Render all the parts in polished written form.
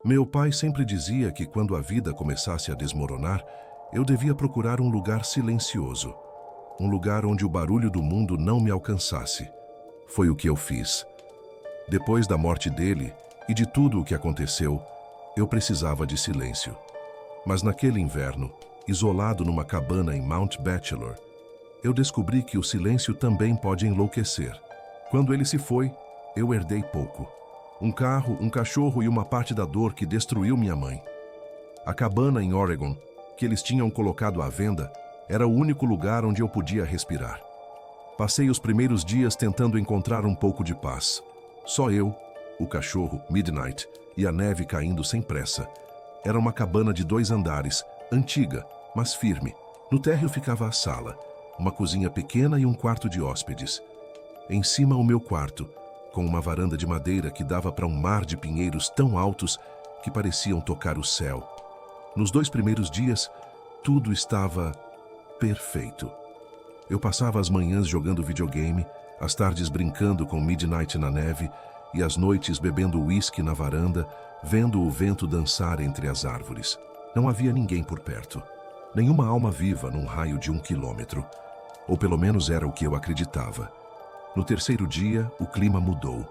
Meu pai sempre dizia que quando a vida começasse a desmoronar, eu devia procurar um lugar silencioso, um lugar onde o barulho do mundo não me alcançasse. Foi o que eu fiz. Depois da morte dele e de tudo o que aconteceu, eu precisava de silêncio. Mas naquele inverno, isolado numa cabana em Mount Bachelor, eu descobri que o silêncio também pode enlouquecer. Quando ele se foi, eu herdei pouco. Um carro, um cachorro e uma parte da dor que destruiu minha mãe. A cabana em Oregon, que eles tinham colocado à venda, era o único lugar onde eu podia respirar. Passei os primeiros dias tentando encontrar um pouco de paz. Só eu, o cachorro, Midnight, e a neve caindo sem pressa. Era uma cabana de 2 andares, antiga, mas firme. No térreo ficava a sala, uma cozinha pequena e um quarto de hóspedes. Em cima, o meu quarto, com uma varanda de madeira que dava para um mar de pinheiros tão altos que pareciam tocar o céu. Nos 2 primeiros dias, tudo estava perfeito. Eu passava as manhãs jogando videogame, as tardes brincando com Midnight na neve e as noites bebendo uísque na varanda, vendo o vento dançar entre as árvores. Não havia ninguém por perto, nenhuma alma viva num raio de 1 quilômetro, ou pelo menos era o que eu acreditava. No 3º dia, o clima mudou.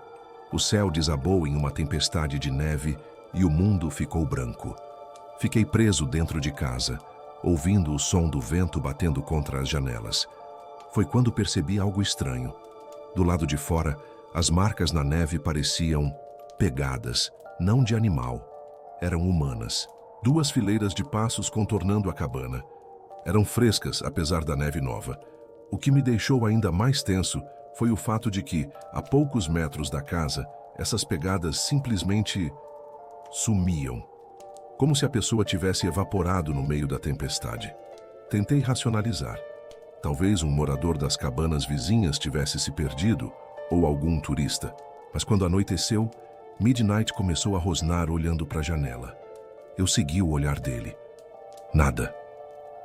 O céu desabou em uma tempestade de neve e o mundo ficou branco. Fiquei preso dentro de casa, ouvindo o som do vento batendo contra as janelas. Foi quando percebi algo estranho. Do lado de fora, as marcas na neve pareciam pegadas, não de animal. Eram humanas. 2 fileiras de passos contornando a cabana. Eram frescas, apesar da neve nova. O que me deixou ainda mais tenso foi o fato de que, a poucos metros da casa, essas pegadas simplesmente sumiam. Como se a pessoa tivesse evaporado no meio da tempestade. Tentei racionalizar. Talvez um morador das cabanas vizinhas tivesse se perdido, ou algum turista. Mas quando anoiteceu, Midnight começou a rosnar olhando para a janela. Eu segui o olhar dele. Nada.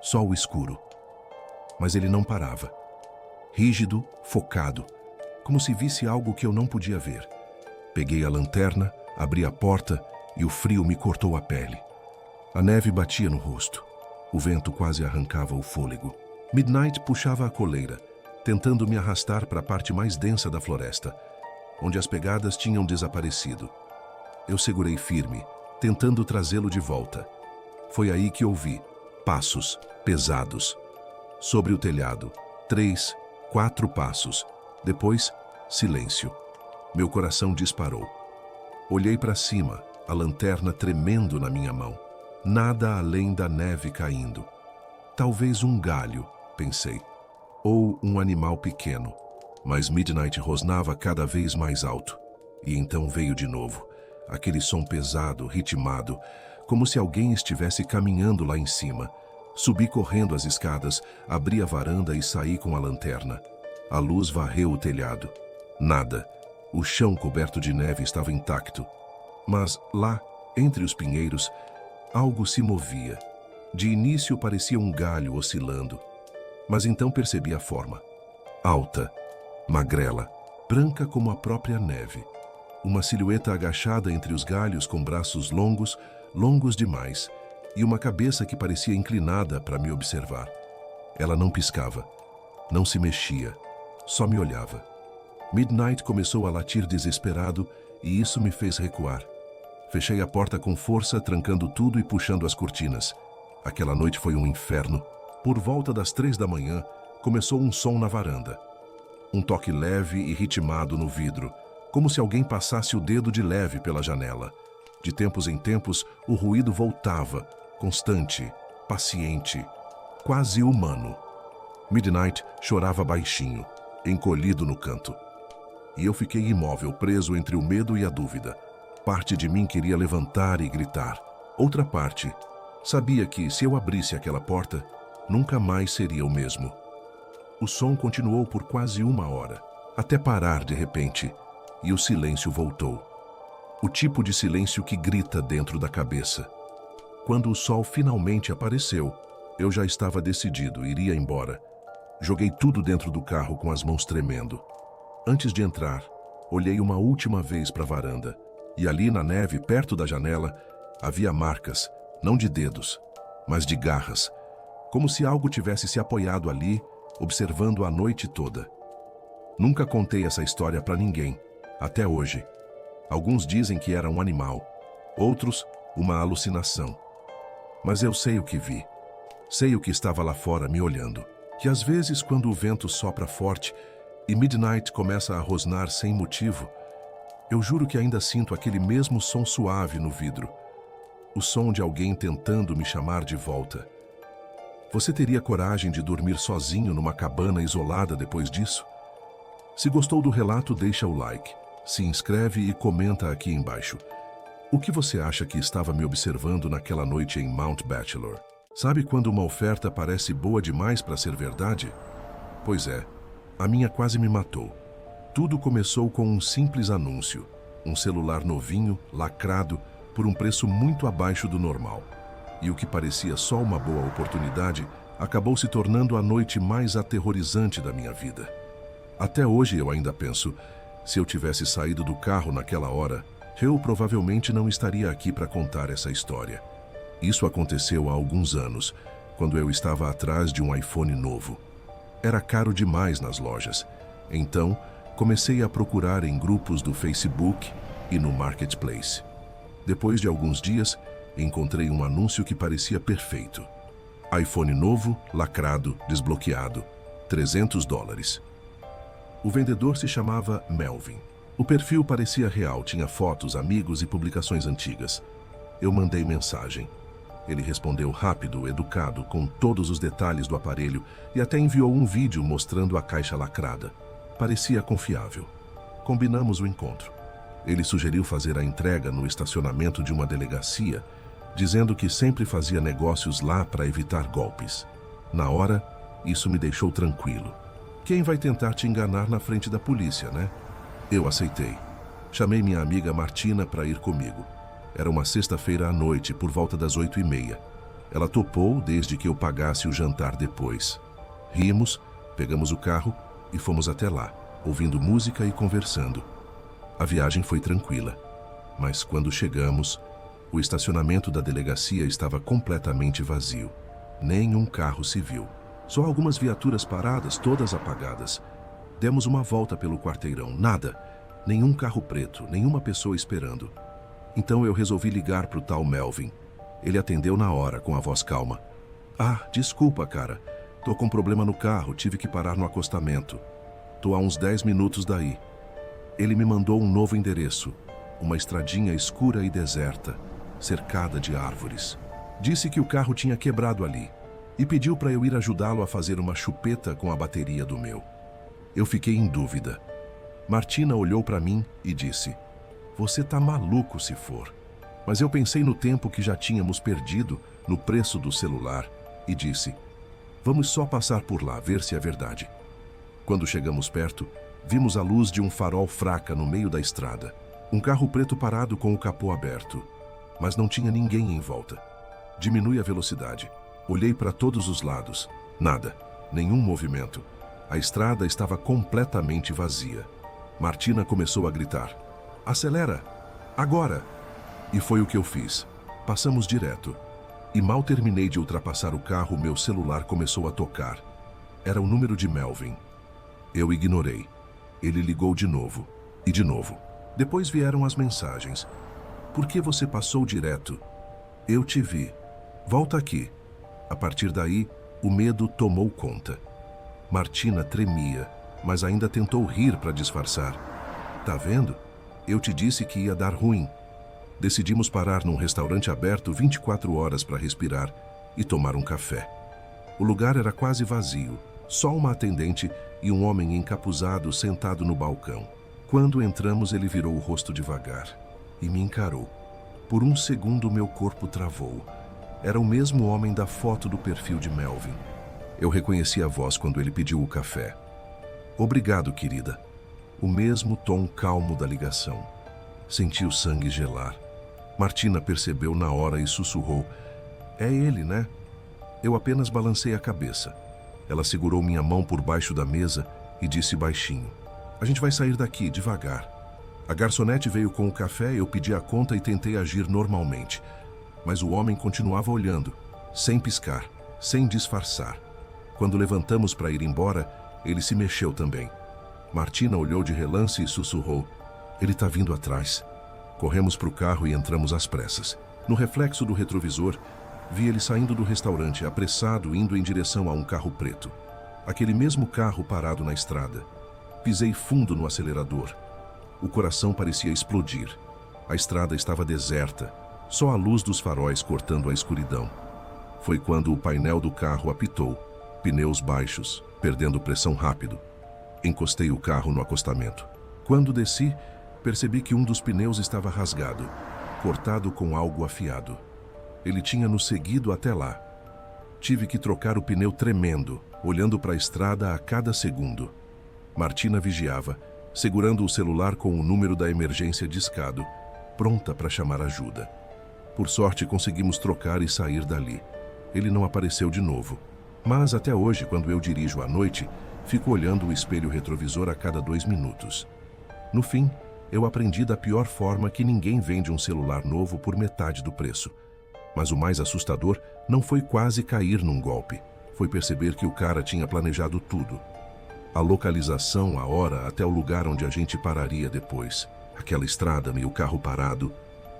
Só o escuro. Mas ele não parava. Rígido, focado, como se visse algo que eu não podia ver. Peguei a lanterna, abri a porta e o frio me cortou a pele. A neve batia no rosto. O vento quase arrancava o fôlego. Midnight puxava a coleira, tentando me arrastar para a parte mais densa da floresta, onde as pegadas tinham desaparecido. Eu segurei firme, tentando trazê-lo de volta. Foi aí que ouvi passos pesados. Sobre o telhado, 3, 4 passos. Depois, silêncio. Meu coração disparou. Olhei para cima, a lanterna tremendo na minha mão. Nada além da neve caindo. Talvez um galho, pensei. Ou um animal pequeno. Mas Midnight rosnava cada vez mais alto. E então veio de novo. Aquele som pesado, ritmado, como se alguém estivesse caminhando lá em cima. Subi correndo as escadas, abri a varanda e saí com a lanterna. A luz varreu o telhado. Nada. O chão coberto de neve estava intacto. Mas lá, entre os pinheiros, algo se movia. De início parecia um galho oscilando. Mas então percebi a forma. Alta, magrela, branca como a própria neve. Uma silhueta agachada entre os galhos com braços longos, longos demais, e uma cabeça que parecia inclinada para me observar. Ela não piscava, não se mexia, só me olhava. Midnight começou a latir desesperado e isso me fez recuar. Fechei a porta com força, trancando tudo e puxando as cortinas. Aquela noite foi um inferno. Por volta das 3 da manhã, começou um som na varanda. Um toque leve e ritmado no vidro, como se alguém passasse o dedo de leve pela janela. De tempos em tempos, o ruído voltava, constante, paciente, quase humano. Midnight chorava baixinho, encolhido no canto. E eu fiquei imóvel, preso entre o medo e a dúvida. Parte de mim queria levantar e gritar. Outra parte sabia que, se eu abrisse aquela porta, nunca mais seria o mesmo. O som continuou por quase 1 hora, até parar de repente, e o silêncio voltou. O tipo de silêncio que grita dentro da cabeça. Quando o sol finalmente apareceu, eu já estava decidido, iria embora. Joguei tudo dentro do carro com as mãos tremendo. Antes de entrar, olhei uma última vez para a varanda, e ali na neve, perto da janela, Havia marcas, não de dedos, mas de garras, como se algo tivesse se apoiado ali, observando a noite toda. Nunca contei essa história para ninguém, até hoje. Alguns dizem que era um animal, outros, uma alucinação. Mas eu sei o que vi. Sei o que estava lá fora me olhando. Que às vezes, quando o vento sopra forte e Midnight começa a rosnar sem motivo, eu juro que ainda sinto aquele mesmo som suave no vidro. O som de alguém tentando me chamar de volta. Você teria coragem de dormir sozinho numa cabana isolada depois disso? Se gostou do relato, deixa o like, se inscreve e comenta aqui embaixo. O que você acha que estava me observando naquela noite em Mount Bachelor? Sabe quando uma oferta parece boa demais para ser verdade? Pois é, a minha quase me matou. Tudo começou com um simples anúncio. Um celular novinho, lacrado, por um preço muito abaixo do normal. E o que parecia só uma boa oportunidade, acabou se tornando a noite mais aterrorizante da minha vida. Até hoje eu ainda penso, se eu tivesse saído do carro naquela hora, eu provavelmente não estaria aqui para contar essa história. Isso aconteceu há alguns anos, quando eu estava atrás de um iPhone novo. Era caro demais nas lojas, então comecei a procurar em grupos do Facebook e no Marketplace. Depois de alguns dias, encontrei um anúncio que parecia perfeito. iPhone novo, lacrado, desbloqueado, $300. O vendedor se chamava Melvin. O perfil parecia real, tinha fotos, amigos e publicações antigas. Eu mandei mensagem. Ele respondeu rápido, educado, com todos os detalhes do aparelho e até enviou um vídeo mostrando a caixa lacrada. Parecia confiável. Combinamos o encontro. Ele sugeriu fazer a entrega no estacionamento de uma delegacia, dizendo que sempre fazia negócios lá para evitar golpes. Na hora, isso me deixou tranquilo. Quem vai tentar te enganar na frente da polícia, né? Eu aceitei. Chamei minha amiga Martina para ir comigo. Era uma sexta-feira à noite, por volta das 8h30. Ela topou desde que eu pagasse o jantar depois. Rimos, pegamos o carro e fomos até lá, ouvindo música e conversando. A viagem foi tranquila, mas quando chegamos, o estacionamento da delegacia estava completamente vazio. Nenhum carro se viu. Só algumas viaturas paradas, todas apagadas. Demos uma volta pelo quarteirão, nada. Nenhum carro preto, nenhuma pessoa esperando. Então eu resolvi ligar para o tal Melvin. Ele atendeu na hora, com a voz calma. Ah, desculpa, cara. Tô com problema no carro, tive que parar no acostamento. Tô a uns 10 minutos daí. Ele me mandou um novo endereço. Uma estradinha escura e deserta, cercada de árvores. Disse que o carro tinha quebrado ali e pediu para eu ir ajudá-lo a fazer uma chupeta com a bateria do meu. Eu fiquei em dúvida. Martina olhou para mim e disse: "Você tá maluco se for." Mas eu pensei no tempo que já tínhamos perdido, no preço do celular, e disse: "Vamos só passar por lá, ver se é verdade." Quando chegamos perto, vimos a luz de um farol fraca no meio da estrada. Um carro preto parado com o capô aberto. Mas não tinha ninguém em volta. Diminui a velocidade. Olhei para todos os lados. Nada. Nenhum movimento. A estrada estava completamente vazia. Martina começou a gritar: "Acelera! Agora!" E foi o que eu fiz. Passamos direto. E mal terminei de ultrapassar o carro, meu celular começou a tocar. Era o número de Melvin. Eu ignorei. Ele ligou de novo. E de novo. Depois vieram as mensagens. "Por que você passou direto? Eu te vi. Volta aqui." A partir daí, o medo tomou conta. Martina tremia, mas ainda tentou rir para disfarçar. "Tá vendo? Eu te disse que ia dar ruim." Decidimos parar num restaurante aberto 24 horas para respirar e tomar um café. O lugar era quase vazio, só uma atendente e um homem encapuzado sentado no balcão. Quando entramos, ele virou o rosto devagar e me encarou. Por um segundo, meu corpo travou. Era o mesmo homem da foto do perfil de Melvin. Eu reconheci a voz quando ele pediu o café. "Obrigado, querida." O mesmo tom calmo da ligação. Senti o sangue gelar. Martina percebeu na hora e sussurrou: "É ele, né?" Eu apenas balancei a cabeça. Ela segurou minha mão por baixo da mesa e disse baixinho: "A gente vai sair daqui, devagar." A garçonete veio com o café, eu pedi a conta e tentei agir normalmente. Mas o homem continuava olhando, sem piscar, sem disfarçar. Quando levantamos para ir embora, ele se mexeu também. Martina olhou de relance e sussurrou: "Ele está vindo atrás." Corremos para o carro e entramos às pressas. No reflexo do retrovisor, vi ele saindo do restaurante, apressado, indo em direção a um carro preto. Aquele mesmo carro parado na estrada. Pisei fundo no acelerador. O coração parecia explodir. A estrada estava deserta, só a luz dos faróis cortando a escuridão. Foi quando o painel do carro apitou, pneus baixos, perdendo pressão rápido. Encostei o carro no acostamento. Quando desci, percebi que um dos pneus estava rasgado, cortado com algo afiado. Ele tinha nos seguido até lá. Tive que trocar o pneu tremendo, olhando para a estrada a cada segundo. Martina vigiava, segurando o celular com o número da emergência discado, pronta para chamar ajuda. Por sorte, conseguimos trocar e sair dali. Ele não apareceu de novo. Mas até hoje, quando eu dirijo à noite, fico olhando o espelho retrovisor a cada 2 minutos. No fim, eu aprendi da pior forma que ninguém vende um celular novo por metade do preço. Mas o mais assustador não foi quase cair num golpe. Foi perceber que o cara tinha planejado tudo. A localização, a hora, até o lugar onde a gente pararia depois. Aquela estrada e o carro parado,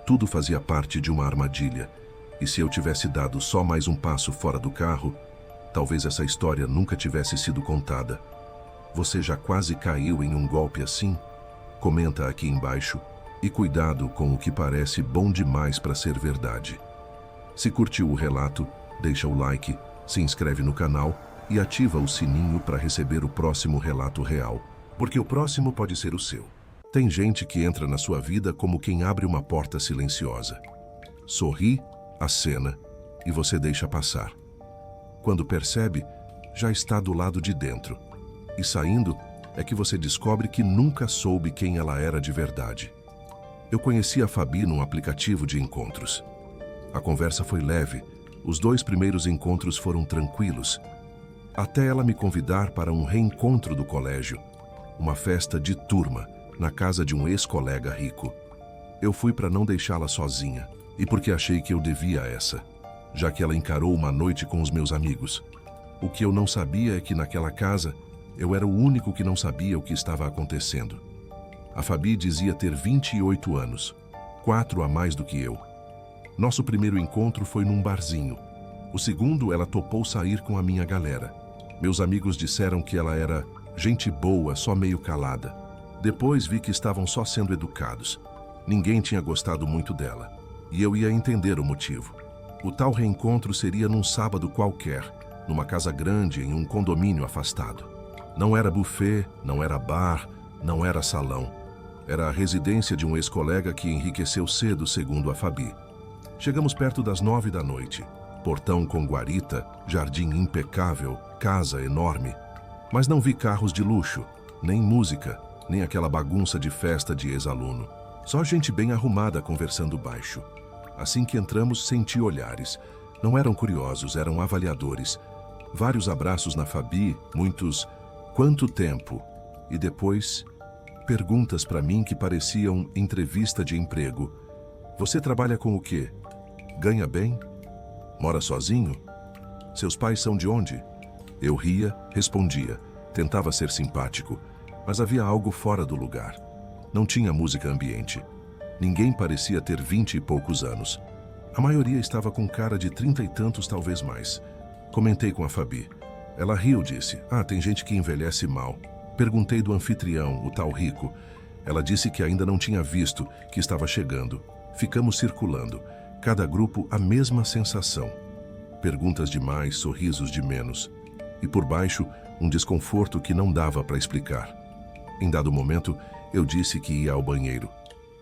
tudo fazia parte de uma armadilha. E se eu tivesse dado só mais um passo fora do carro, talvez essa história nunca tivesse sido contada. Você já quase caiu em um golpe assim? Comenta aqui embaixo e cuidado com o que parece bom demais para ser verdade. Se curtiu o relato, deixa o like, se inscreve no canal e ativa o sininho para receber o próximo relato real, porque o próximo pode ser o seu. Tem gente que entra na sua vida como quem abre uma porta silenciosa. Sorri, acena e você deixa passar. Quando percebe, já está do lado de dentro. E saindo, é que você descobre que nunca soube quem ela era de verdade. Eu conheci a Fabi num aplicativo de encontros. A conversa foi leve, os 2 primeiros encontros foram tranquilos, até ela me convidar para um reencontro do colégio, uma festa de turma, na casa de um ex-colega rico. Eu fui para não deixá-la sozinha, e porque achei que eu devia a essa, já que ela encarou uma noite com os meus amigos. O que eu não sabia é que naquela casa, eu era o único que não sabia o que estava acontecendo. A Fabi dizia ter 28 anos, 4 a mais do que eu. Nosso primeiro encontro foi num barzinho. O segundo, ela topou sair com a minha galera. Meus amigos disseram que ela era gente boa, só meio calada. Depois vi que estavam só sendo educados. Ninguém tinha gostado muito dela. E eu ia entender o motivo. O tal reencontro seria num sábado qualquer, numa casa grande em um condomínio afastado. Não era buffet, não era bar, não era salão. Era a residência de um ex-colega que enriqueceu cedo, segundo a Fabi. Chegamos perto das 9 da noite. Portão com guarita, jardim impecável, casa enorme. Mas não vi carros de luxo, nem música, nem aquela bagunça de festa de ex-aluno. Só gente bem arrumada conversando baixo. Assim que entramos, senti olhares. Não eram curiosos, eram avaliadores. Vários abraços na Fabi, muitos "quanto tempo?" E depois, perguntas para mim que pareciam entrevista de emprego. Você trabalha com o quê? Ganha bem? Mora sozinho? Seus pais são de onde? Eu ria, respondia, tentava ser simpático, mas havia algo fora do lugar. Não tinha música ambiente. Ninguém parecia ter 20 e poucos anos. A maioria estava com cara de 30 e tantos, talvez mais. Comentei com a Fabi. Ela riu, disse: tem gente que envelhece mal. Perguntei do anfitrião, o tal rico. Ela disse que ainda não tinha visto, que estava chegando. Ficamos circulando. Cada grupo a mesma sensação. Perguntas de mais, sorrisos de menos. E por baixo, um desconforto que não dava para explicar. Em dado momento, eu disse que ia ao banheiro.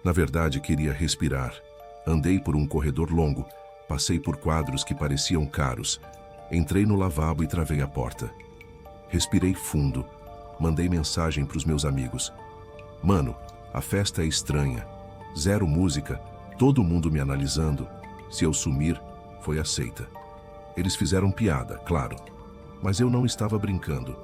Na verdade, queria respirar. Andei por um corredor longo, passei por quadros que pareciam caros. Entrei no lavabo e travei a porta. Respirei fundo. Mandei mensagem para os meus amigos. Mano, a festa é estranha. Zero música, todo mundo me analisando. Se eu sumir, foi aceita. Eles fizeram piada, claro. Mas eu não estava brincando.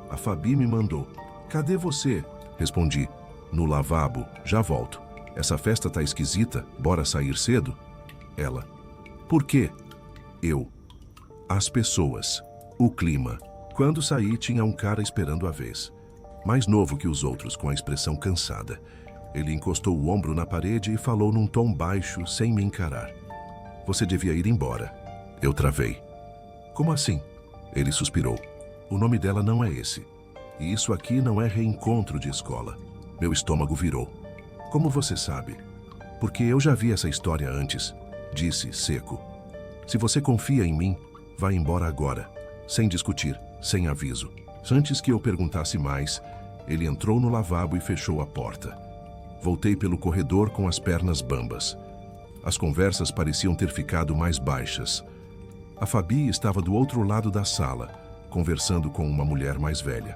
A Fabi me mandou. Cadê você? Respondi. No lavabo, já volto. Essa festa tá esquisita, bora sair cedo? Ela. Por quê? Eu. As pessoas. O clima. Quando saí, tinha um cara esperando a vez. Mais novo que os outros, com a expressão cansada. Ele encostou o ombro na parede e falou num tom baixo, sem me encarar. Você devia ir embora. Eu travei. Como assim? Ele suspirou. O nome dela não é esse. E isso aqui não é reencontro de escola. Meu estômago virou. Como você sabe? Porque eu já vi essa história antes. Disse, seco. Se você confia em mim, vá embora agora. Sem discutir, sem aviso. Antes que eu perguntasse mais, ele entrou no lavabo e fechou a porta. Voltei pelo corredor com as pernas bambas. As conversas pareciam ter ficado mais baixas. A Fabi estava do outro lado da sala, conversando com uma mulher mais velha.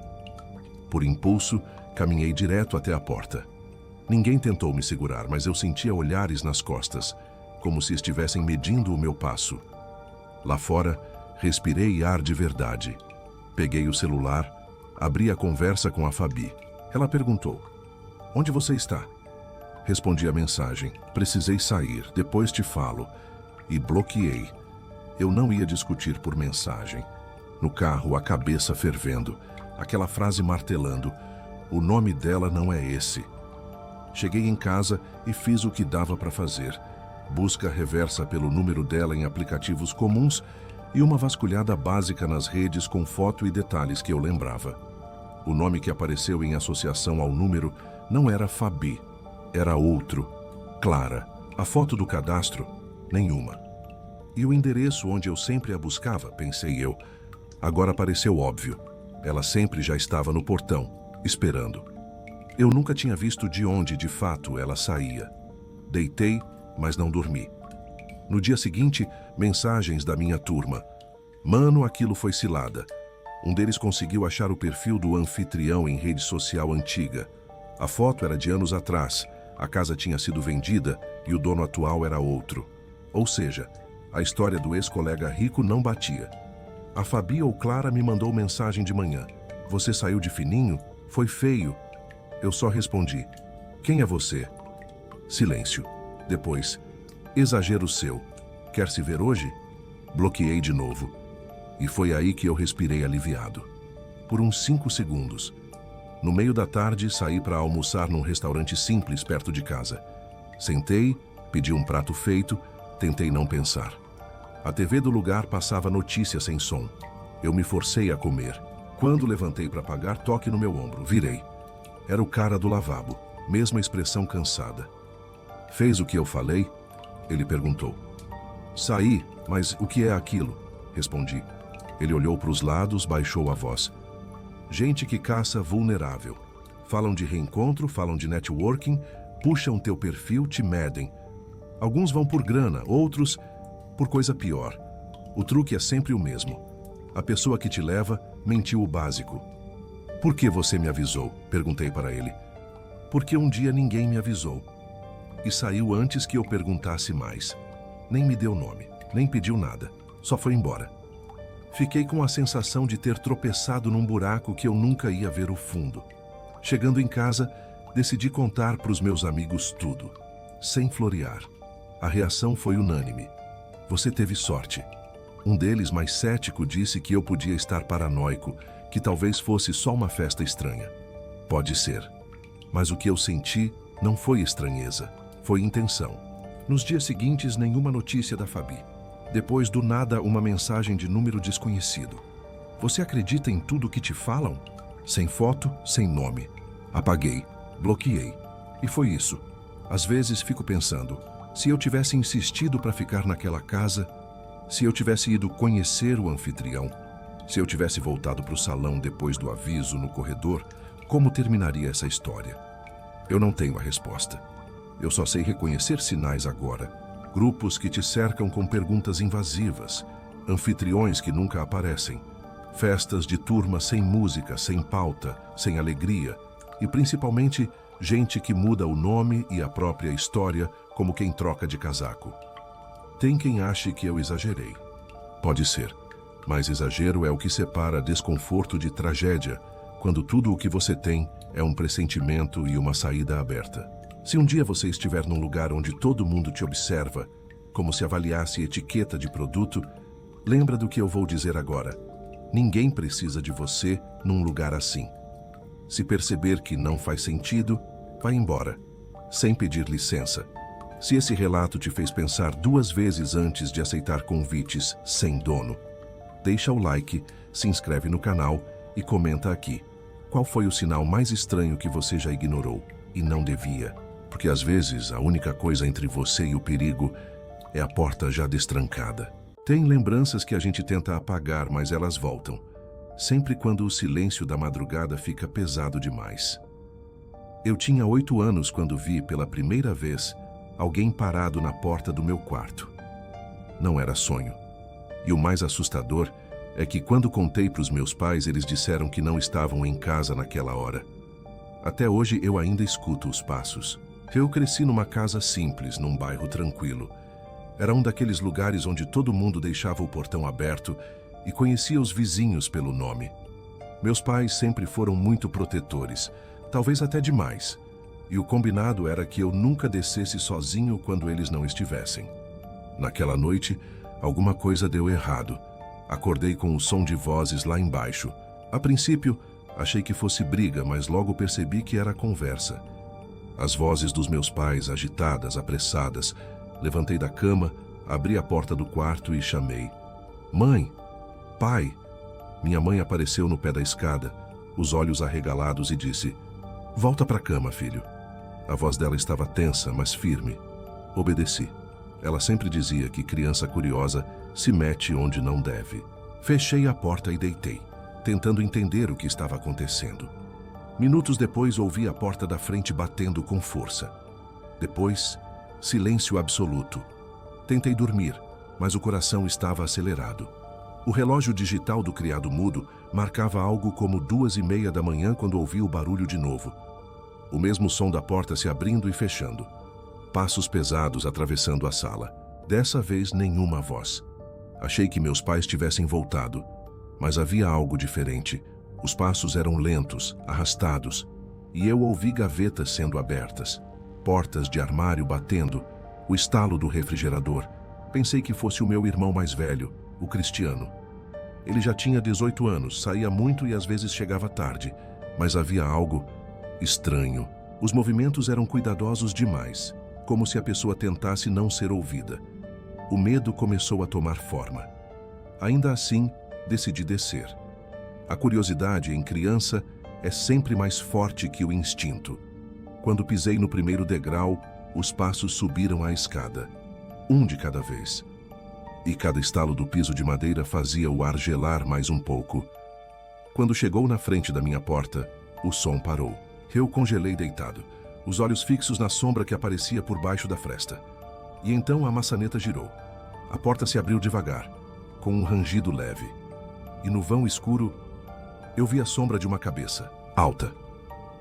Por impulso, caminhei direto até a porta. Ninguém tentou me segurar, mas eu sentia olhares nas costas, como se estivessem medindo o meu passo. Lá fora, respirei ar de verdade. Peguei o celular, abri a conversa com a Fabi. Ela perguntou: onde você está? Respondi a mensagem. Precisei sair, depois te falo. E bloqueei. Eu não ia discutir por mensagem. No carro, a cabeça fervendo, aquela frase martelando: o nome dela não é esse. Cheguei em casa e fiz o que dava para fazer. Busca reversa pelo número dela em aplicativos comuns e uma vasculhada básica nas redes com foto e detalhes que eu lembrava. O nome que apareceu em associação ao número não era Fabi, era outro, Clara. A foto do cadastro, nenhuma. E o endereço onde eu sempre a buscava, pensei eu, agora pareceu óbvio. Ela sempre já estava no portão, esperando. Eu nunca tinha visto de onde, de fato, ela saía. Deitei, mas não dormi. No dia seguinte, mensagens da minha turma. Mano, aquilo foi cilada. Um deles conseguiu achar o perfil do anfitrião em rede social antiga. A foto era de anos atrás, a casa tinha sido vendida e o dono atual era outro. Ou seja, a história do ex-colega rico não batia. A Fabi ou Clara me mandou mensagem de manhã. Você saiu de fininho? Foi feio. Eu só respondi: quem é você? Silêncio. Depois: exagero seu. Quer se ver hoje? Bloqueei de novo. E foi aí que eu respirei aliviado. Por uns 5 segundos. No meio da tarde, saí para almoçar num restaurante simples perto de casa. Sentei, pedi um prato feito, tentei não pensar. A TV do lugar passava notícia sem som. Eu me forcei a comer. Quando levantei para pagar, toque no meu ombro. Virei. Era o cara do lavabo, mesma expressão cansada. Fez o que eu falei? Ele perguntou. Saí, mas o que é aquilo? Respondi. Ele olhou para os lados, baixou a voz. Gente que caça vulnerável. Falam de reencontro, falam de networking, puxam teu perfil, te medem. Alguns vão por grana, outros por coisa pior. O truque é sempre o mesmo. A pessoa que te leva mentiu o básico. Por que você me avisou? Perguntei para ele. Porque um dia ninguém me avisou. E saiu antes que eu perguntasse mais. Nem me deu nome, nem pediu nada. Só foi embora. Fiquei com a sensação de ter tropeçado num buraco que eu nunca ia ver o fundo. Chegando em casa, decidi contar para os meus amigos tudo, sem florear. A reação foi unânime. Você teve sorte. Um deles, mais cético, disse que eu podia estar paranoico, que talvez fosse só uma festa estranha. Pode ser. Mas o que eu senti não foi estranheza, foi intenção. Nos dias seguintes, nenhuma notícia da Fabi. Depois, do nada, uma mensagem de número desconhecido. Você acredita em tudo que te falam? Sem foto, sem nome. Apaguei, bloqueei. E foi isso. Às vezes fico pensando, se eu tivesse insistido para ficar naquela casa, se eu tivesse ido conhecer o anfitrião, se eu tivesse voltado para o salão depois do aviso no corredor, como terminaria essa história? Eu não tenho a resposta. Eu só sei reconhecer sinais agora. Grupos que te cercam com perguntas invasivas, anfitriões que nunca aparecem, festas de turma sem música, sem pauta, sem alegria e principalmente gente que muda o nome e a própria história como quem troca de casaco. Tem quem ache que eu exagerei. Pode ser, mas exagero é o que separa desconforto de tragédia, quando tudo o que você tem é um pressentimento e uma saída aberta. Se um dia você estiver num lugar onde todo mundo te observa, como se avaliasse etiqueta de produto, lembra do que eu vou dizer agora. Ninguém precisa de você num lugar assim. Se perceber que não faz sentido, vai embora, sem pedir licença. Se esse relato te fez pensar 2 vezes antes de aceitar convites sem dono, deixa o like, se inscreve no canal e comenta aqui. Qual foi o sinal mais estranho que você já ignorou e não devia? Porque às vezes a única coisa entre você e o perigo é a porta já destrancada. Tem lembranças que a gente tenta apagar, mas elas voltam. Sempre quando o silêncio da madrugada fica pesado demais. Eu tinha 8 anos quando vi pela primeira vez alguém parado na porta do meu quarto. Não era sonho. E o mais assustador é que quando contei para os meus pais, eles disseram que não estavam em casa naquela hora. Até hoje eu ainda escuto os passos. Eu cresci numa casa simples, num bairro tranquilo. Era um daqueles lugares onde todo mundo deixava o portão aberto e conhecia os vizinhos pelo nome. Meus pais sempre foram muito protetores, talvez até demais, e o combinado era que eu nunca descesse sozinho quando eles não estivessem. Naquela noite, alguma coisa deu errado. Acordei com o som de vozes lá embaixo. A princípio, achei que fosse briga, mas logo percebi que era conversa. As vozes dos meus pais, agitadas, apressadas. Levantei da cama, abri a porta do quarto e chamei. Mãe! Pai! Minha mãe apareceu no pé da escada, os olhos arregalados e disse: Volta para a cama, filho. A voz dela estava tensa, mas firme. Obedeci. Ela sempre dizia que criança curiosa se mete onde não deve. Fechei a porta e deitei, tentando entender o que estava acontecendo. Minutos depois ouvi a porta da frente batendo com força. Depois, silêncio absoluto. Tentei dormir, mas o coração estava acelerado. O relógio digital do criado mudo marcava algo como 2:30 da manhã quando ouvi o barulho de novo. O mesmo som da porta se abrindo e fechando. Passos pesados atravessando a sala. Dessa vez, nenhuma voz. Achei que meus pais tivessem voltado, mas havia algo diferente. Os passos eram lentos, arrastados, e eu ouvi gavetas sendo abertas, portas de armário batendo, o estalo do refrigerador. Pensei que fosse o meu irmão mais velho, o Cristiano. Ele já tinha 18 anos, saía muito e às vezes chegava tarde, mas havia algo estranho. Os movimentos eram cuidadosos demais, como se a pessoa tentasse não ser ouvida. O medo começou a tomar forma. Ainda assim, decidi descer. A curiosidade em criança é sempre mais forte que o instinto. Quando pisei no primeiro degrau, os passos subiram a escada, um de cada vez. E cada estalo do piso de madeira fazia o ar gelar mais um pouco. Quando chegou na frente da minha porta, o som parou. Eu congelei deitado, os olhos fixos na sombra que aparecia por baixo da fresta. E então a maçaneta girou. A porta se abriu devagar, com um rangido leve. E no vão escuro, eu vi a sombra de uma cabeça, alta,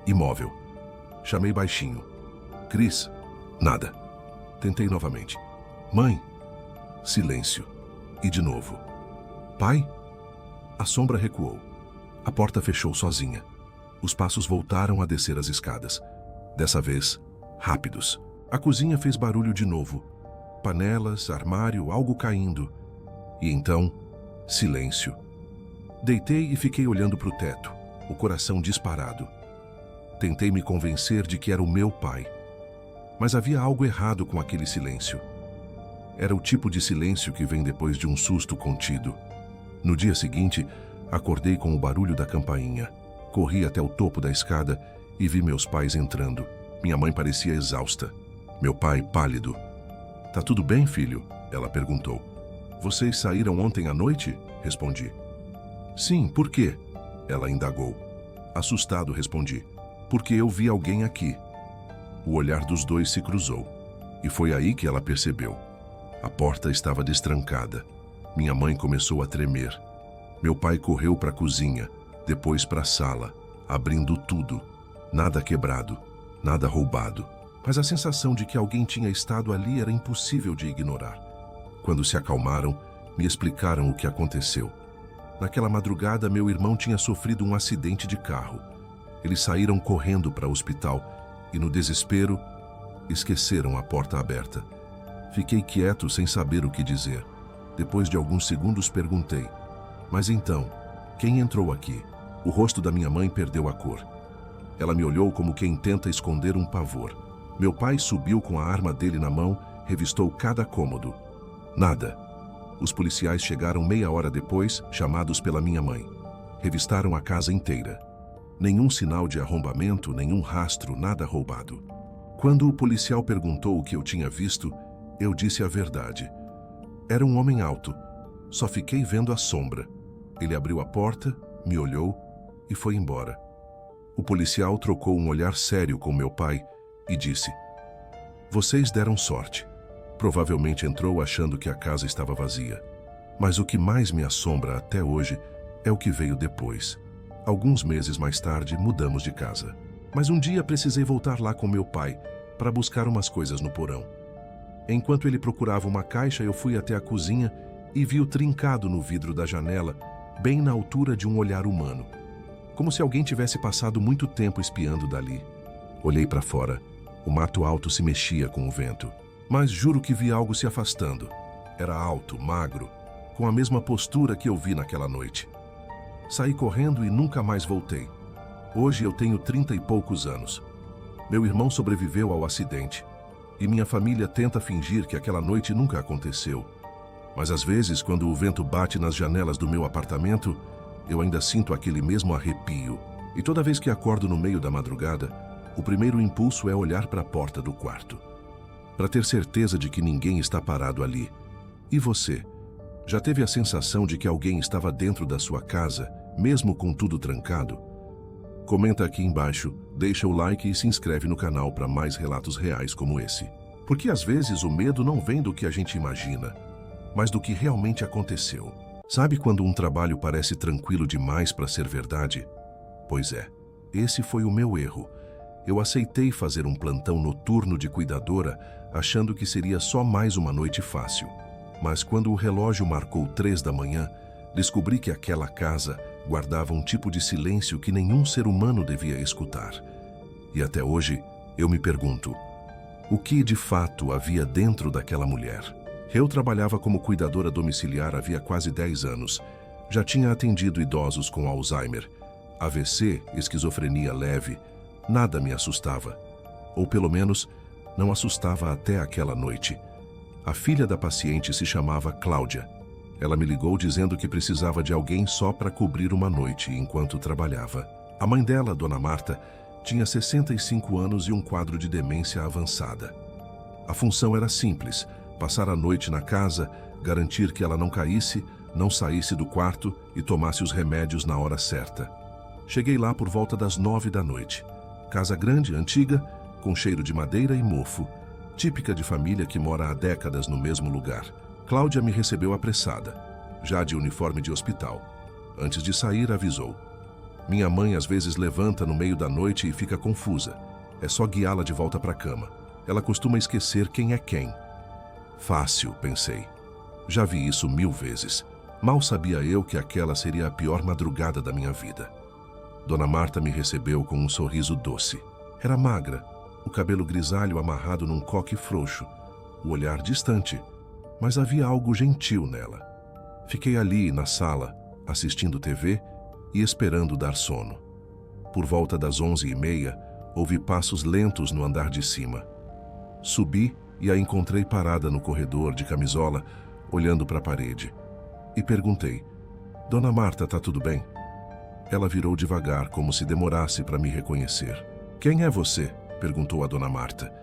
imóvel. Chamei baixinho. Cris. Nada. Tentei novamente. Mãe. Silêncio. E de novo. Pai? A sombra recuou. A porta fechou sozinha. Os passos voltaram a descer as escadas. Dessa vez, rápidos. A cozinha fez barulho de novo. Panelas, armário, algo caindo. E então, silêncio. Deitei e fiquei olhando para o teto, o coração disparado. Tentei me convencer de que era o meu pai. Mas havia algo errado com aquele silêncio. Era o tipo de silêncio que vem depois de um susto contido. No dia seguinte, acordei com o barulho da campainha. Corri até o topo da escada e vi meus pais entrando. Minha mãe parecia exausta. Meu pai, pálido. Tá tudo bem, filho? Ela perguntou. Vocês saíram ontem à noite? Respondi. Sim, por quê? Ela indagou. Assustado, respondi. Porque eu vi alguém aqui. O olhar dos dois se cruzou. E foi aí que ela percebeu. A porta estava destrancada. Minha mãe começou a tremer. Meu pai correu para a cozinha, depois para a sala, abrindo tudo. Nada quebrado, nada roubado. Mas a sensação de que alguém tinha estado ali era impossível de ignorar. Quando se acalmaram, me explicaram o que aconteceu. Naquela madrugada, meu irmão tinha sofrido um acidente de carro. Eles saíram correndo para o hospital e, no desespero, esqueceram a porta aberta. Fiquei quieto sem saber o que dizer. Depois de alguns segundos perguntei: mas então, quem entrou aqui? O rosto da minha mãe perdeu a cor. Ela me olhou como quem tenta esconder um pavor. Meu pai subiu com a arma dele na mão, revistou cada cômodo. Nada. Os policiais chegaram meia hora depois, chamados pela minha mãe. Revistaram a casa inteira. Nenhum sinal de arrombamento, nenhum rastro, nada roubado. Quando o policial perguntou o que eu tinha visto, eu disse a verdade. Era um homem alto. Só fiquei vendo a sombra. Ele abriu a porta, me olhou e foi embora. O policial trocou um olhar sério com meu pai e disse: vocês deram sorte. Provavelmente entrou achando que a casa estava vazia. Mas o que mais me assombra até hoje é o que veio depois. Alguns meses mais tarde, mudamos de casa. Mas um dia precisei voltar lá com meu pai para buscar umas coisas no porão. Enquanto ele procurava uma caixa, eu fui até a cozinha e vi-o trincado no vidro da janela, bem na altura de um olhar humano. Como se alguém tivesse passado muito tempo espiando dali. Olhei para fora. O mato alto se mexia com o vento. Mas juro que vi algo se afastando. Era alto, magro, com a mesma postura que eu vi naquela noite. Saí correndo e nunca mais voltei. Hoje eu tenho 30 e poucos anos. Meu irmão sobreviveu ao acidente. E minha família tenta fingir que aquela noite nunca aconteceu. Mas às vezes, quando o vento bate nas janelas do meu apartamento, eu ainda sinto aquele mesmo arrepio. E toda vez que acordo no meio da madrugada, o primeiro impulso é olhar para a porta do quarto, para ter certeza de que ninguém está parado ali. E você? Já teve a sensação de que alguém estava dentro da sua casa, mesmo com tudo trancado? Comenta aqui embaixo, deixa o like e se inscreve no canal para mais relatos reais como esse. Porque às vezes o medo não vem do que a gente imagina, mas do que realmente aconteceu. Sabe quando um trabalho parece tranquilo demais para ser verdade? Pois é, esse foi o meu erro. Eu aceitei fazer um plantão noturno de cuidadora, achando que seria só mais uma noite fácil. Mas quando o relógio marcou 3 da manhã, descobri que aquela casa guardava um tipo de silêncio que nenhum ser humano devia escutar. E até hoje, eu me pergunto, o que de fato havia dentro daquela mulher? Eu trabalhava como cuidadora domiciliar havia quase 10 anos. Já tinha atendido idosos com Alzheimer, AVC, esquizofrenia leve. Nada me assustava. Ou pelo menos, não assustava até aquela noite. A filha da paciente se chamava Cláudia. Ela me ligou dizendo que precisava de alguém só para cobrir uma noite enquanto trabalhava. A mãe dela, Dona Marta, tinha 65 anos e um quadro de demência avançada. A função era simples: passar a noite na casa, garantir que ela não caísse, não saísse do quarto e tomasse os remédios na hora certa. Cheguei lá por volta das 9 da noite. Casa grande, antiga, com cheiro de madeira e mofo, típica de família que mora há décadas no mesmo lugar. Cláudia me recebeu apressada, já de uniforme de hospital. Antes de sair, avisou: minha mãe às vezes levanta no meio da noite e fica confusa. É só guiá-la de volta para a cama. Ela costuma esquecer quem é quem. Fácil, pensei. Já vi isso 1000 vezes. Mal sabia eu que aquela seria a pior madrugada da minha vida. Dona Marta me recebeu com um sorriso doce. Era magra, o cabelo grisalho amarrado num coque frouxo, o olhar distante, mas havia algo gentil nela. Fiquei ali, na sala, assistindo TV e esperando dar sono. Por volta das 11h30, ouvi passos lentos no andar de cima. Subi e a encontrei parada no corredor de camisola, olhando para a parede. E perguntei: Dona Marta, tá tudo bem? Ela virou devagar, como se demorasse para me reconhecer. Quem é você? Perguntou a Dona Marta.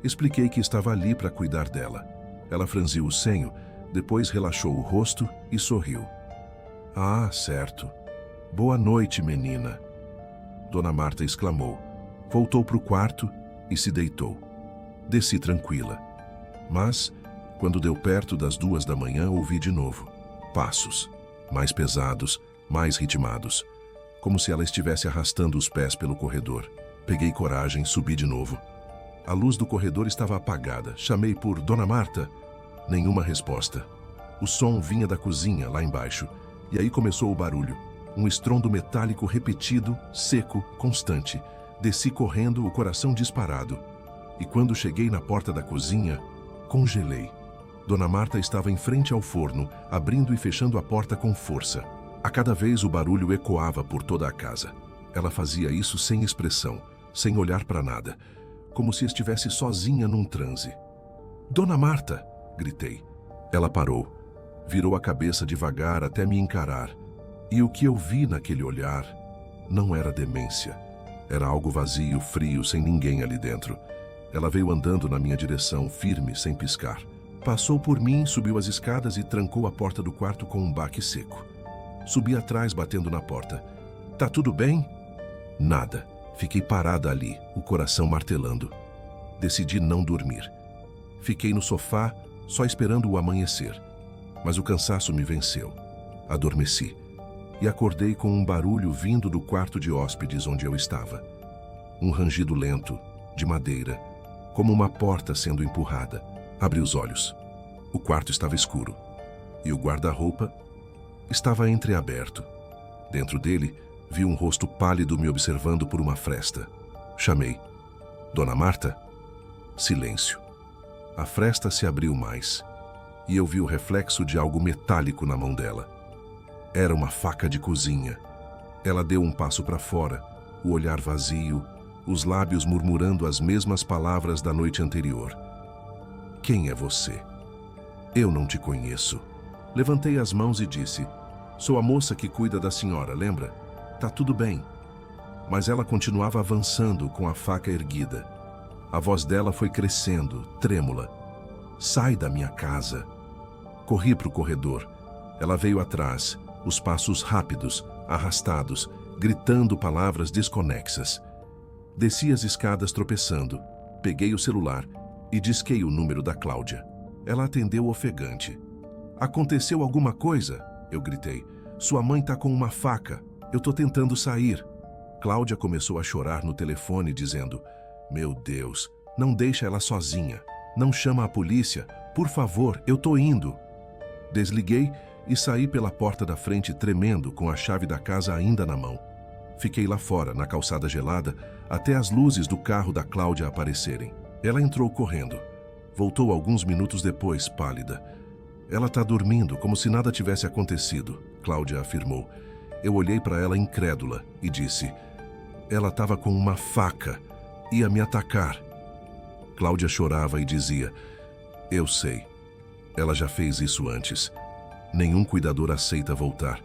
Expliquei que estava ali para cuidar dela. Ela franziu o senho, depois relaxou o rosto e sorriu. Ah, certo. Boa noite, menina. Dona Marta exclamou. Voltou para o quarto e se deitou. Desci tranquila. Mas, quando deu perto das 2 da manhã, ouvi de novo. Passos, mais pesados, mais ritmados, como se ela estivesse arrastando os pés pelo corredor. Peguei coragem, subi de novo. A luz do corredor estava apagada. Chamei por Dona Marta. Nenhuma resposta. O som vinha da cozinha, lá embaixo. E aí começou o barulho. Um estrondo metálico repetido, seco, constante. Desci correndo, o coração disparado. E quando cheguei na porta da cozinha, Congelei. Dona Marta estava em frente ao forno, abrindo e fechando a porta com força. A cada vez o barulho ecoava por toda a casa. Ela fazia isso sem expressão, sem olhar para nada, como se estivesse sozinha num transe. "Dona Marta!" gritei. Ela parou, virou a cabeça devagar até me encarar. E o que eu vi naquele olhar não era demência. Era algo vazio, frio, sem ninguém ali dentro. Ela veio andando na minha direção, firme, sem piscar. Passou por mim, subiu as escadas e trancou a porta do quarto com um baque seco. Subi atrás, batendo na porta. "Tá tudo bem?" Nada. Fiquei parada ali, o coração martelando. Decidi não dormir. Fiquei no sofá, só esperando o amanhecer. Mas o cansaço me venceu. Adormeci. E acordei com um barulho vindo do quarto de hóspedes onde eu estava. Um rangido lento, de madeira, como uma porta sendo empurrada. Abri os olhos. O quarto estava escuro. E o guarda-roupa estava entreaberto. Dentro dele, vi um rosto pálido me observando por uma fresta. Chamei. "Dona Marta?" Silêncio. A fresta se abriu mais. E eu vi o reflexo de algo metálico na mão dela. Era uma faca de cozinha. Ela deu um passo para fora, o olhar vazio, os lábios murmurando as mesmas palavras da noite anterior. "Quem é você?" "Eu não te conheço." Levantei as mãos e disse: "Sou a moça que cuida da senhora, lembra? Tá tudo bem." Mas ela continuava avançando com a faca erguida. A voz dela foi crescendo, trêmula. "Sai da minha casa." Corri para o corredor. Ela veio atrás, os passos rápidos, arrastados, gritando palavras desconexas. Desci as escadas tropeçando. Peguei o celular e disquei o número da Cláudia. Ela atendeu ofegante. "Aconteceu alguma coisa?" eu gritei. "Sua mãe tá com uma faca. Eu tô tentando sair." Cláudia começou a chorar no telefone, dizendo: "Meu Deus, não deixa ela sozinha. Não chama a polícia. Por favor, eu tô indo." Desliguei e saí pela porta da frente tremendo, com a chave da casa ainda na mão. Fiquei lá fora, na calçada gelada, até as luzes do carro da Cláudia aparecerem. Ela entrou correndo. Voltou alguns minutos depois, pálida. "Ela tá dormindo, como se nada tivesse acontecido", Cláudia afirmou. Eu olhei para ela incrédula e disse: "Ela estava com uma faca. Ia me atacar." Cláudia chorava e dizia: "Eu sei. Ela já fez isso antes. Nenhum cuidador aceita voltar.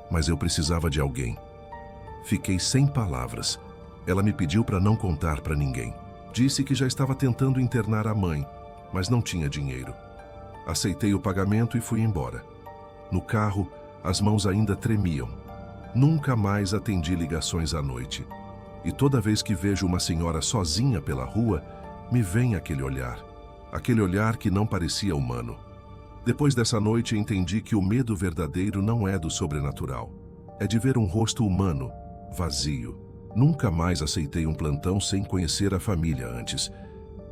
Mas eu precisava de alguém." Fiquei sem palavras. Ela me pediu para não contar para ninguém. Disse que já estava tentando internar a mãe, mas não tinha dinheiro. Aceitei o pagamento e fui embora. No carro, as mãos ainda tremiam. Nunca mais atendi ligações à noite. E toda vez que vejo uma senhora sozinha pela rua, me vem aquele olhar. Aquele olhar que não parecia humano. Depois dessa noite, entendi que o medo verdadeiro não é do sobrenatural. É de ver um rosto humano, vazio. Nunca mais aceitei um plantão sem conhecer a família antes.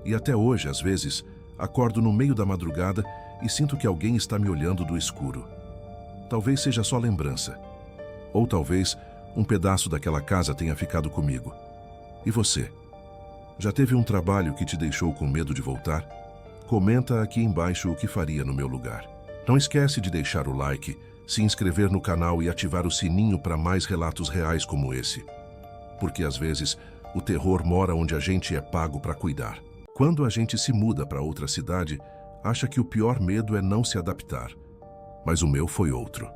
E até hoje, às vezes, acordo no meio da madrugada e sinto que alguém está me olhando do escuro. Talvez seja só lembrança. Ou talvez um pedaço daquela casa tenha ficado comigo. E você? Já teve um trabalho que te deixou com medo de voltar? Comenta aqui embaixo o que faria no meu lugar. Não esquece de deixar o like, se inscrever no canal e ativar o sininho para mais relatos reais como esse. Porque às vezes o terror mora onde a gente é pago para cuidar. Quando a gente se muda para outra cidade, acha que o pior medo é não se adaptar. Mas o meu foi outro.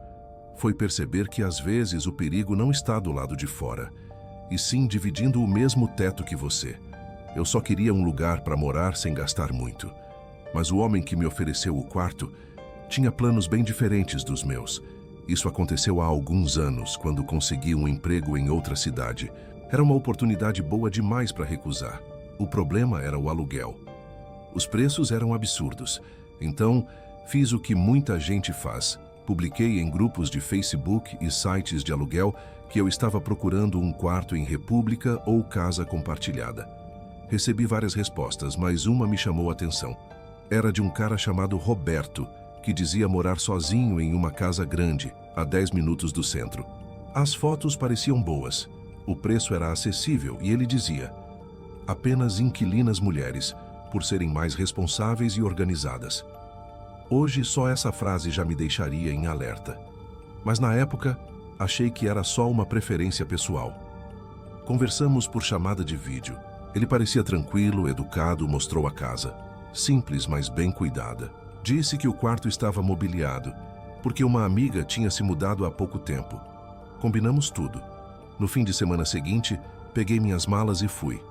Foi perceber que às vezes o perigo não está do lado de fora, e sim dividindo o mesmo teto que você. Eu só queria um lugar para morar sem gastar muito. Mas o homem que me ofereceu o quarto tinha planos bem diferentes dos meus. Isso aconteceu há alguns anos, quando consegui um emprego em outra cidade. Era uma oportunidade boa demais para recusar. O problema era o aluguel. Os preços eram absurdos. Então, fiz o que muita gente faz. Publiquei em grupos de Facebook e sites de aluguel que eu estava procurando um quarto em república ou casa compartilhada. Recebi várias respostas, mas uma me chamou a atenção. Era de um cara chamado Roberto, que dizia morar sozinho em uma casa grande, a 10 minutos do centro. As fotos pareciam boas, o preço era acessível e ele dizia: apenas inquilinas mulheres, por serem mais responsáveis e organizadas. Hoje, só essa frase já me deixaria em alerta. Mas na época, achei que era só uma preferência pessoal. Conversamos por chamada de vídeo. Ele parecia tranquilo, educado, mostrou a casa. Simples, mas bem cuidada. Disse que o quarto estava mobiliado, porque uma amiga tinha se mudado há pouco tempo. Combinamos tudo. No fim de semana seguinte, peguei minhas malas e fui.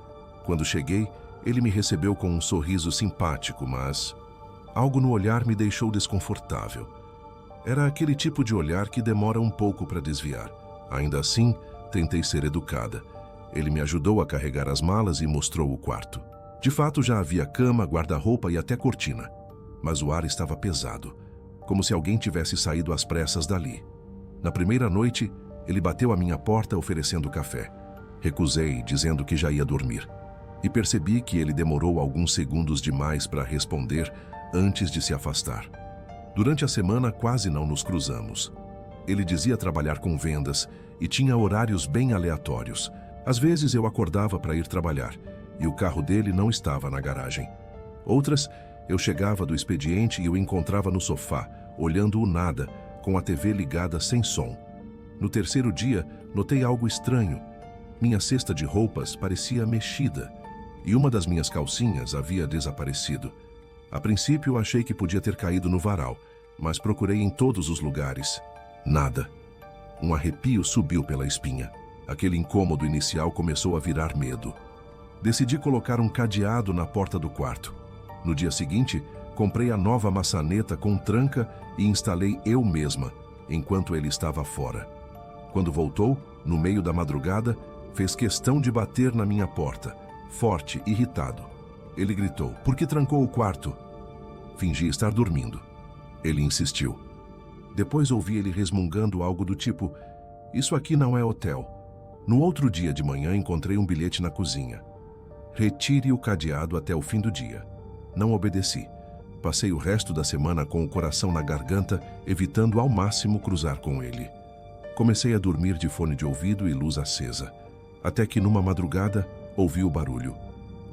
Quando cheguei, ele me recebeu com um sorriso simpático, mas algo no olhar me deixou desconfortável. Era aquele tipo de olhar que demora um pouco para desviar. Ainda assim, tentei ser educada. Ele me ajudou a carregar as malas e mostrou o quarto. De fato, já havia cama, guarda-roupa e até cortina. Mas o ar estava pesado, como se alguém tivesse saído às pressas dali. Na primeira noite, ele bateu à minha porta oferecendo café. Recusei, dizendo que já ia dormir. E percebi que ele demorou alguns segundos demais para responder antes de se afastar. Durante a semana, quase não nos cruzamos. Ele dizia trabalhar com vendas e tinha horários bem aleatórios. Às vezes eu acordava para ir trabalhar e o carro dele não estava na garagem. Outras, eu chegava do expediente e o encontrava no sofá, olhando o nada, com a TV ligada sem som. No terceiro dia, notei algo estranho. Minha cesta de roupas parecia mexida e uma das minhas calcinhas havia desaparecido. A princípio, achei que podia ter caído no varal, mas procurei em todos os lugares. Nada. Um arrepio subiu pela espinha. Aquele incômodo inicial começou a virar medo. Decidi colocar um cadeado na porta do quarto. No dia seguinte, comprei a nova maçaneta com tranca e instalei eu mesma, enquanto ele estava fora. Quando voltou, no meio da madrugada, fez questão de bater na minha porta, forte, irritado. Ele gritou: "Por que trancou o quarto?" Fingi estar dormindo. Ele insistiu. Depois ouvi ele resmungando algo do tipo: "Isso aqui não é hotel." No outro dia de manhã, encontrei um bilhete na cozinha: "Retire o cadeado até o fim do dia." Não obedeci. Passei o resto da semana com o coração na garganta, evitando ao máximo cruzar com ele. Comecei a dormir de fone de ouvido e luz acesa. Até que numa madrugada, ouvi o barulho.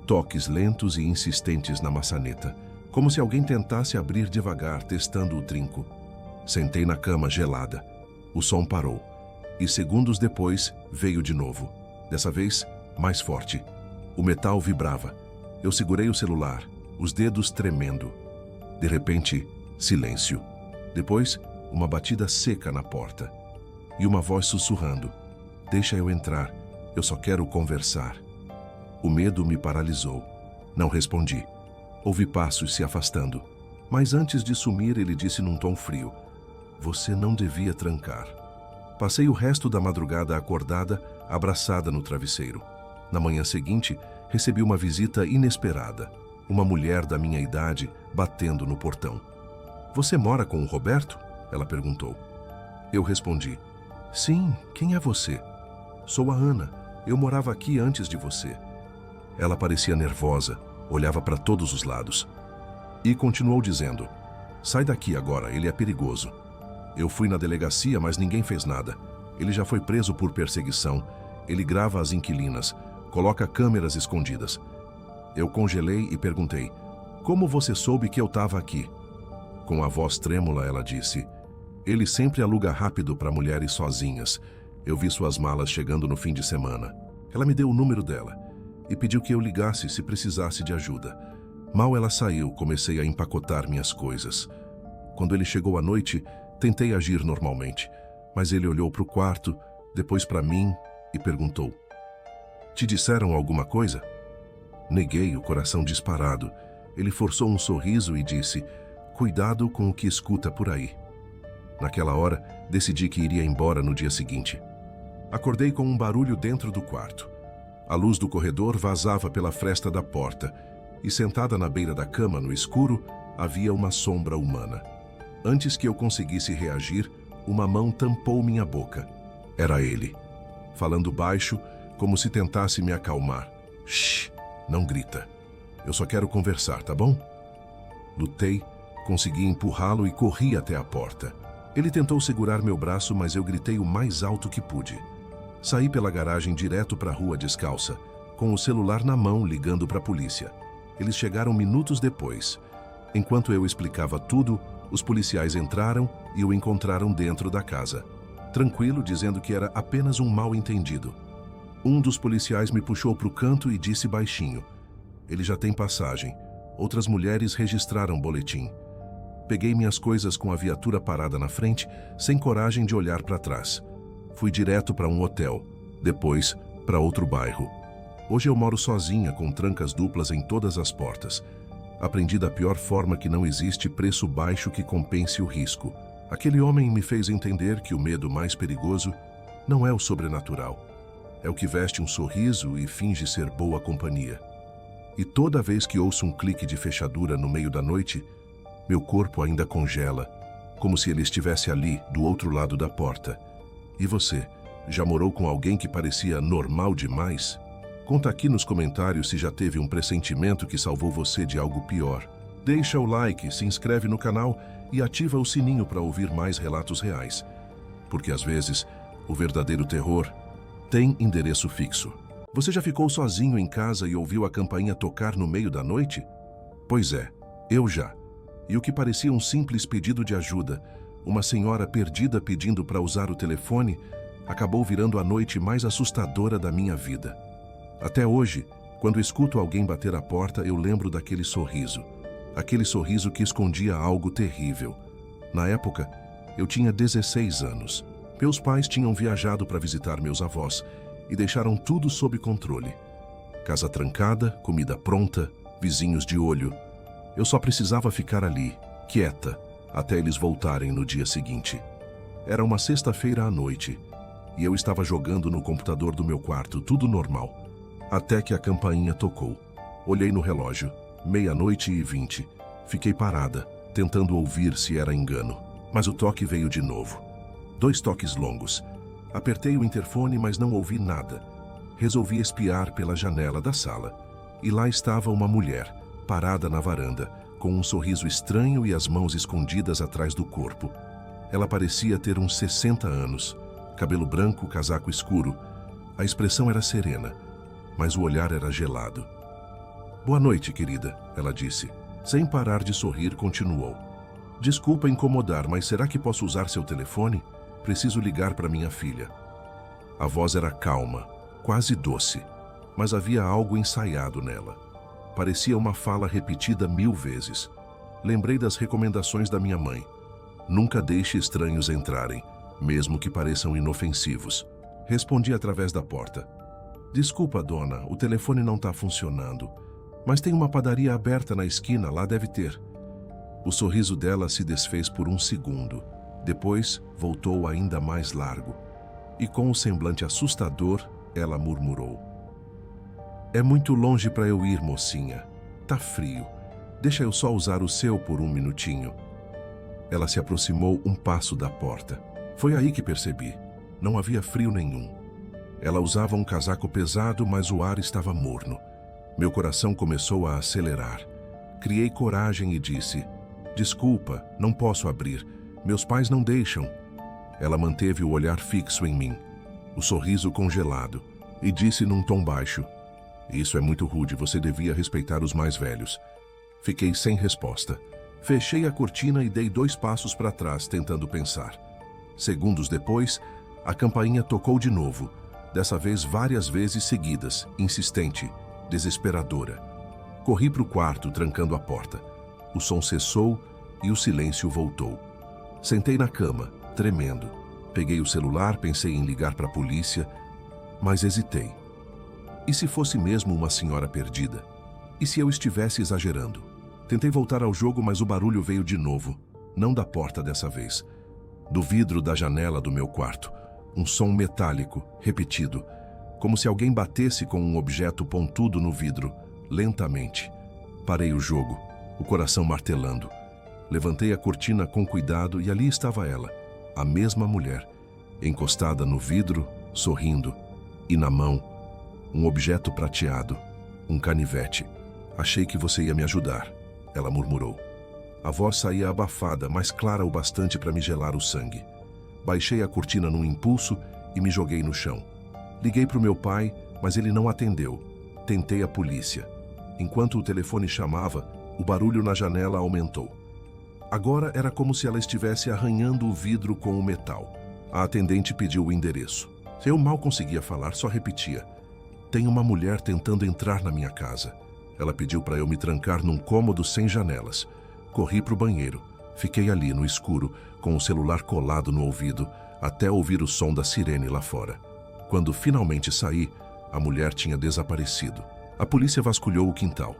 Toques lentos e insistentes na maçaneta, como se alguém tentasse abrir devagar, testando o trinco. Sentei na cama gelada. O som parou. E segundos depois, veio de novo. Dessa vez, mais forte. O metal vibrava. Eu segurei o celular, os dedos tremendo. De repente, silêncio. Depois, uma batida seca na porta. E uma voz sussurrando: "Deixa eu entrar, eu só quero conversar." O medo me paralisou. Não respondi. Ouvi passos se afastando. Mas antes de sumir, ele disse num tom frio: "Você não devia trancar." Passei o resto da madrugada acordada, abraçada no travesseiro. Na manhã seguinte, recebi uma visita inesperada. Uma mulher da minha idade batendo no portão. "Você mora com o Roberto?" ela perguntou. Eu respondi: "Sim, quem é você?" "Sou a Ana. Eu morava aqui antes de você." Ela parecia nervosa, olhava para todos os lados. E continuou dizendo: "Sai daqui agora, ele é perigoso." Eu fui na delegacia, mas ninguém fez nada. Ele já foi preso por perseguição. Ele grava as inquilinas, coloca câmeras escondidas. Eu congelei e perguntei: "Como você soube que eu estava aqui?" Com a voz trêmula, ela disse: "Ele sempre aluga rápido para mulheres sozinhas. Eu vi suas malas chegando no fim de semana." Ela me deu o número dela e pediu que eu ligasse se precisasse de ajuda. Mal ela saiu, comecei a empacotar minhas coisas. Quando ele chegou à noite, tentei agir normalmente, mas ele olhou para o quarto, depois para mim e perguntou: "Te disseram alguma coisa?" Neguei, o coração disparado. Ele forçou um sorriso e disse: "Cuidado com o que escuta por aí." Naquela hora, decidi que iria embora no dia seguinte. Acordei com um barulho dentro do quarto. A luz do corredor vazava pela fresta da porta e, sentada na beira da cama, no escuro, havia uma sombra humana. Antes que eu conseguisse reagir, uma mão tampou minha boca. Era ele, falando baixo, como se tentasse me acalmar. "Shh, não grita. Eu só quero conversar, tá bom?" Lutei, consegui empurrá-lo e corri até a porta. Ele tentou segurar meu braço, mas eu gritei o mais alto que pude. Saí pela garagem direto para a rua descalça, com o celular na mão ligando para a polícia. Eles chegaram minutos depois. Enquanto eu explicava tudo, os policiais entraram e o encontraram dentro da casa. Tranquilo, dizendo que era apenas um mal-entendido. Um dos policiais me puxou para o canto e disse baixinho: "Ele já tem passagem. Outras mulheres registraram boletim." Peguei minhas coisas com a viatura parada na frente, sem coragem de olhar para trás. Fui direto para um hotel, depois para outro bairro. Hoje eu moro sozinha, com trancas duplas em todas as portas. Aprendi da pior forma que não existe preço baixo que compense o risco. Aquele homem me fez entender que o medo mais perigoso não é o sobrenatural. É o que veste um sorriso e finge ser boa companhia. E toda vez que ouço um clique de fechadura no meio da noite, meu corpo ainda congela, como se ele estivesse ali, do outro lado da porta. E você, já morou com alguém que parecia normal demais? Conta aqui nos comentários se já teve um pressentimento que salvou você de algo pior. Deixa o like, se inscreve no canal e ativa o sininho para ouvir mais relatos reais. Porque às vezes, o verdadeiro terror tem endereço fixo. Você já ficou sozinho em casa e ouviu a campainha tocar no meio da noite? Pois é, eu já. E o que parecia um simples pedido de ajuda, uma senhora perdida pedindo para usar o telefone, acabou virando a noite mais assustadora da minha vida. Até hoje, quando escuto alguém bater a porta, eu lembro daquele sorriso. Aquele sorriso que escondia algo terrível. Na época, eu tinha 16 anos. Meus pais tinham viajado para visitar meus avós e deixaram tudo sob controle. Casa trancada, comida pronta, vizinhos de olho. Eu só precisava ficar ali, quieta, até eles voltarem no dia seguinte. Era uma sexta-feira à noite e eu estava jogando no computador do meu quarto, tudo normal. Até que a campainha tocou. Olhei no relógio, 00:20. Fiquei parada, tentando ouvir se era engano. Mas o toque veio de novo. 2 toques longos. Apertei o interfone, mas não ouvi nada. Resolvi espiar pela janela da sala. E lá estava uma mulher, parada na varanda, com um sorriso estranho e as mãos escondidas atrás do corpo. Ela parecia ter uns 60 anos. Cabelo branco, casaco escuro. A expressão era serena, mas o olhar era gelado. "Boa noite, querida", ela disse. Sem parar de sorrir, continuou. "Desculpa incomodar, mas será que posso usar seu telefone? Preciso ligar para minha filha." A voz era calma, quase doce, mas havia algo ensaiado nela. Parecia uma fala repetida 1000 vezes. Lembrei das recomendações da minha mãe. Nunca deixe estranhos entrarem, mesmo que pareçam inofensivos. Respondi através da porta. "Desculpa, dona, o telefone não está funcionando. Mas tem uma padaria aberta na esquina, lá deve ter." O sorriso dela se desfez por um segundo. Depois, voltou ainda mais largo. E com um semblante assustador, ela murmurou: "É muito longe para eu ir, mocinha. Tá frio. Deixa eu só usar o seu por um minutinho." Ela se aproximou um passo da porta. Foi aí que percebi. Não havia frio nenhum. Ela usava um casaco pesado, mas o ar estava morno. Meu coração começou a acelerar. Criei coragem e disse: "Desculpa, não posso abrir. Meus pais não deixam." Ela manteve o olhar fixo em mim, o sorriso congelado, e disse num tom baixo: "Isso é muito rude, você devia respeitar os mais velhos." Fiquei sem resposta. Fechei a cortina e dei 2 passos para trás, tentando pensar. Segundos depois, a campainha tocou de novo, dessa vez várias vezes seguidas, insistente, desesperadora. Corri para o quarto, trancando a porta. O som cessou e o silêncio voltou. Sentei na cama, tremendo. Peguei o celular, pensei em ligar para a polícia, mas hesitei. E se fosse mesmo uma senhora perdida? E se eu estivesse exagerando? Tentei voltar ao jogo, mas o barulho veio de novo. Não da porta dessa vez. Do vidro da janela do meu quarto. Um som metálico, repetido, como se alguém batesse com um objeto pontudo no vidro, lentamente. Parei o jogo, o coração martelando. Levantei a cortina com cuidado e ali estava ela, a mesma mulher, encostada no vidro, sorrindo, e na mão, um objeto prateado, um canivete. "Achei que você ia me ajudar", ela murmurou. A voz saía abafada, mas clara o bastante para me gelar o sangue. Baixei a cortina num impulso e me joguei no chão. Liguei para o meu pai, mas ele não atendeu. Tentei a polícia. Enquanto o telefone chamava, o barulho na janela aumentou. Agora era como se ela estivesse arranhando o vidro com o metal. A atendente pediu o endereço. Eu mal conseguia falar, só repetia: "Tem uma mulher tentando entrar na minha casa." Ela pediu para eu me trancar num cômodo sem janelas. Corri para o banheiro. Fiquei ali no escuro, com o celular colado no ouvido, até ouvir o som da sirene lá fora. Quando finalmente saí, a mulher tinha desaparecido. A polícia vasculhou o quintal.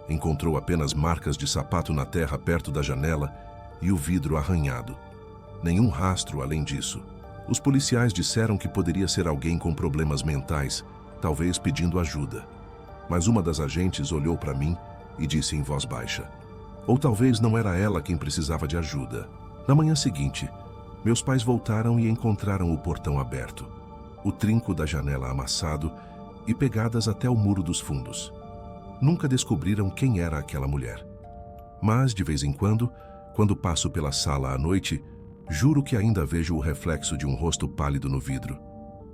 Encontrou apenas marcas de sapato na terra perto da janela e o vidro arranhado. Nenhum rastro além disso. Os policiais disseram que poderia ser alguém com problemas mentais, talvez pedindo ajuda. Mas uma das agentes olhou para mim e disse em voz baixa: ou talvez não era ela quem precisava de ajuda. Na manhã seguinte, meus pais voltaram e encontraram o portão aberto, o trinco da janela amassado e pegadas até o muro dos fundos. Nunca descobriram quem era aquela mulher. Mas, de vez em quando passo pela sala à noite, juro que ainda vejo o reflexo de um rosto pálido no vidro.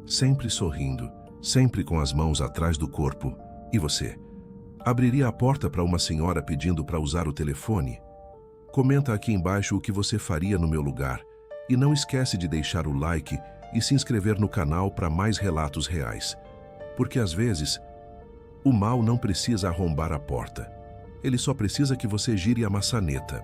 Sempre sorrindo, sempre com as mãos atrás do corpo. E você? Abriria a porta para uma senhora pedindo para usar o telefone? Comenta aqui embaixo o que você faria no meu lugar. E não esquece de deixar o like e se inscrever no canal para mais relatos reais. Porque às vezes, o mal não precisa arrombar a porta. Ele só precisa que você gire a maçaneta.